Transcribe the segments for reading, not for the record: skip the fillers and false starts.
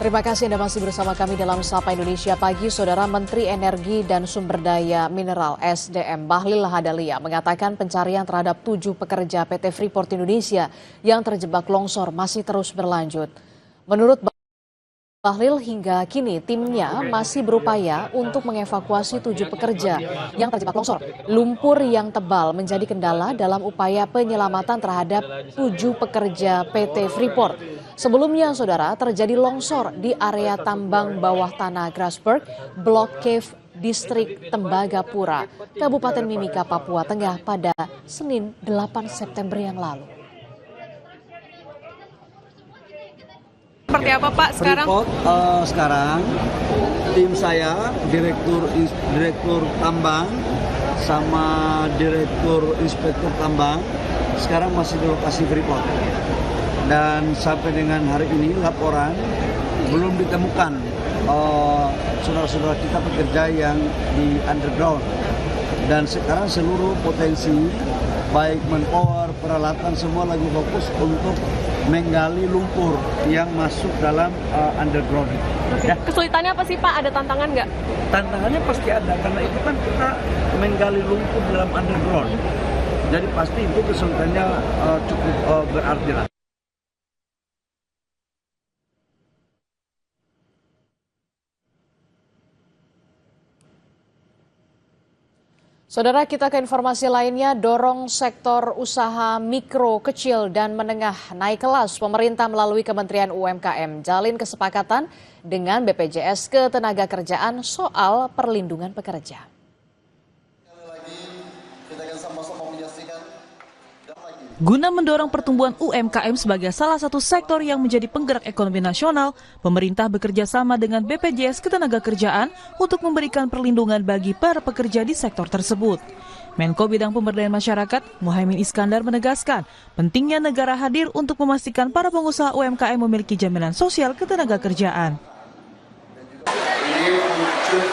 Terima kasih Anda masih bersama kami dalam Sapa Indonesia Pagi. Saudara Menteri Energi dan Sumber Daya Mineral SDM Bahlil Lahadalia mengatakan pencarian terhadap 7 pekerja PT Freeport Indonesia yang terjebak longsor masih terus berlanjut. Menurut Bahlil, hingga kini timnya masih berupaya untuk mengevakuasi 7 pekerja yang terjebak longsor. Lumpur yang tebal menjadi kendala dalam upaya penyelamatan terhadap 7 pekerja PT Freeport. Sebelumnya, saudara, terjadi longsor di area tambang bawah tanah Grasberg, Blok Cave, Distrik Tembagapura, Kabupaten Mimika, Papua Tengah pada Senin 8 September yang lalu. Seperti apa Pak sekarang? Freeport, sekarang tim saya, direktur tambang sama direktur inspektur tambang sekarang masih di lokasi Freeport. Dan sampai dengan hari ini laporan belum ditemukan saudara-saudara kita pekerja yang di underground. Dan sekarang seluruh potensi baik manpower, peralatan semua lagi fokus untuk menggali lumpur yang masuk dalam underground. Ya. Kesulitannya apa sih Pak? Ada tantangan nggak? Tantangannya pasti ada, karena itu kan kita menggali lumpur dalam underground. Jadi pasti itu kesulitannya cukup berarti lah. Saudara, kita ke informasi lainnya. Dorong sektor usaha mikro, kecil, dan menengah naik kelas. Pemerintah melalui Kementerian UMKM jalin kesepakatan dengan BPJS Ketenagakerjaan soal perlindungan pekerja. Guna mendorong pertumbuhan UMKM sebagai salah satu sektor yang menjadi penggerak ekonomi nasional, pemerintah bekerja sama dengan BPJS Ketenagakerjaan untuk memberikan perlindungan bagi para pekerja di sektor tersebut. Menko Bidang Pemberdayaan Masyarakat, Muhaimin Iskandar menegaskan pentingnya negara hadir untuk memastikan para pengusaha UMKM memiliki jaminan sosial ketenagakerjaan. Ini wujud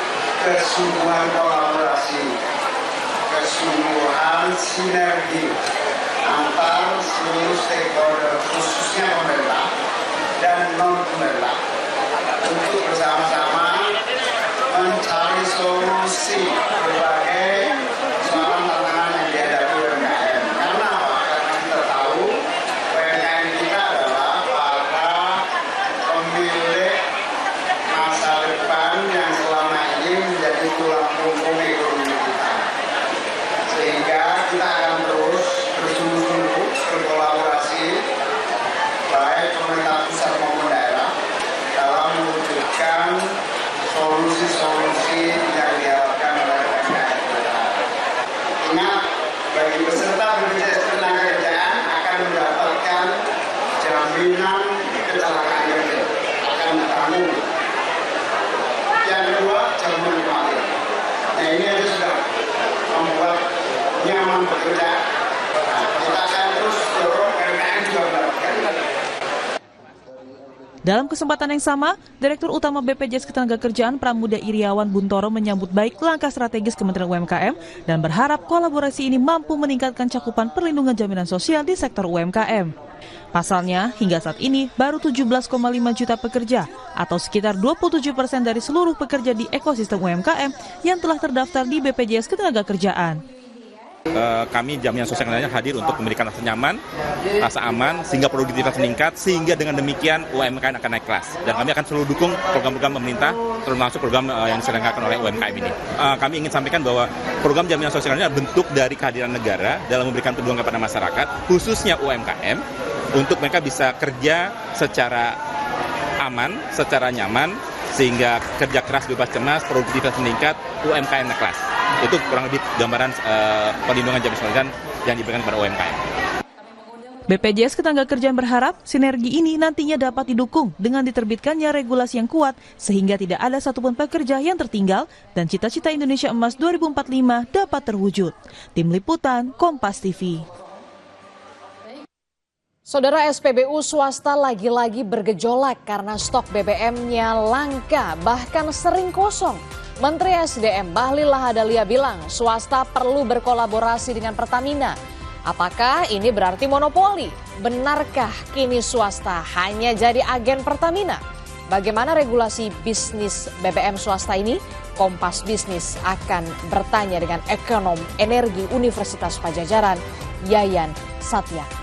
kesungguhan kolaborasi, kesungguhan sinergi antar seluruh stakeholder, khususnya pemerintah dan non-pemerintah, untuk bersama-sama mencari solusi berbagai soal tantangan yang dihadapi UMKM. Karena apa? Karena kita tahu UMKM kita adalah para pemilik masa depan yang selama ini menjadi tulang punggung ekonomi kita. Sehingga kita akan terus bersungguh-sungguh berkolaborasi baik pemerintah pusat maupun daerah dalam mewujudkan solusi-solusi yang diharapkan oleh UMKM. Ingat, bagi peserta BPJS Ketenagakerjaan akan mendapatkan jaminan kecelakaan kerja, akan ditanggung. Yang kedua, jaminan kematian. Nah, ini aja sudah membuat nyaman bekerja. Dalam kesempatan yang sama, Direktur Utama BPJS Ketenagakerjaan Pramudia Iriawan Buntoro menyambut baik langkah strategis Kementerian UMKM dan berharap kolaborasi ini mampu meningkatkan cakupan perlindungan jaminan sosial di sektor UMKM. Pasalnya, hingga saat ini baru 17,5 juta pekerja atau sekitar 27% dari seluruh pekerja di ekosistem UMKM yang telah terdaftar di BPJS Ketenagakerjaan. Kami jaminan sosial hadir untuk memberikan rasa nyaman, rasa aman, sehingga produktivitas meningkat, sehingga dengan demikian UMKM akan naik kelas. Dan kami akan selalu dukung program-program pemerintah, termasuk program yang diselenggarakan oleh UMKM ini. Kami ingin sampaikan bahwa program jaminan sosial ini adalah bentuk dari kehadiran negara dalam memberikan perlindungan kepada masyarakat, khususnya UMKM, untuk mereka bisa kerja secara aman, secara nyaman, sehingga kerja keras bebas cemas, produktivitas meningkat, UMKM naik kelas. Itu kurang lebih gambaran perlindungan jaminan sosial yang diberikan kepada UMKM. BPJS Ketenagakerjaan berharap sinergi ini nantinya dapat didukung dengan diterbitkannya regulasi yang kuat sehingga tidak ada satupun pekerja yang tertinggal dan cita-cita Indonesia Emas 2045 dapat terwujud. Tim Liputan, Kompas TV. Saudara, SPBU swasta lagi-lagi bergejolak karena stok BBM-nya langka, bahkan sering kosong. Menteri SDM Bahlil Lahadalia bilang swasta perlu berkolaborasi dengan Pertamina. Apakah ini berarti monopoli? Benarkah kini swasta hanya jadi agen Pertamina? Bagaimana regulasi bisnis BBM swasta ini? Kompas Bisnis akan bertanya dengan ekonom energi Universitas Padjadjaran, Yayan Satya.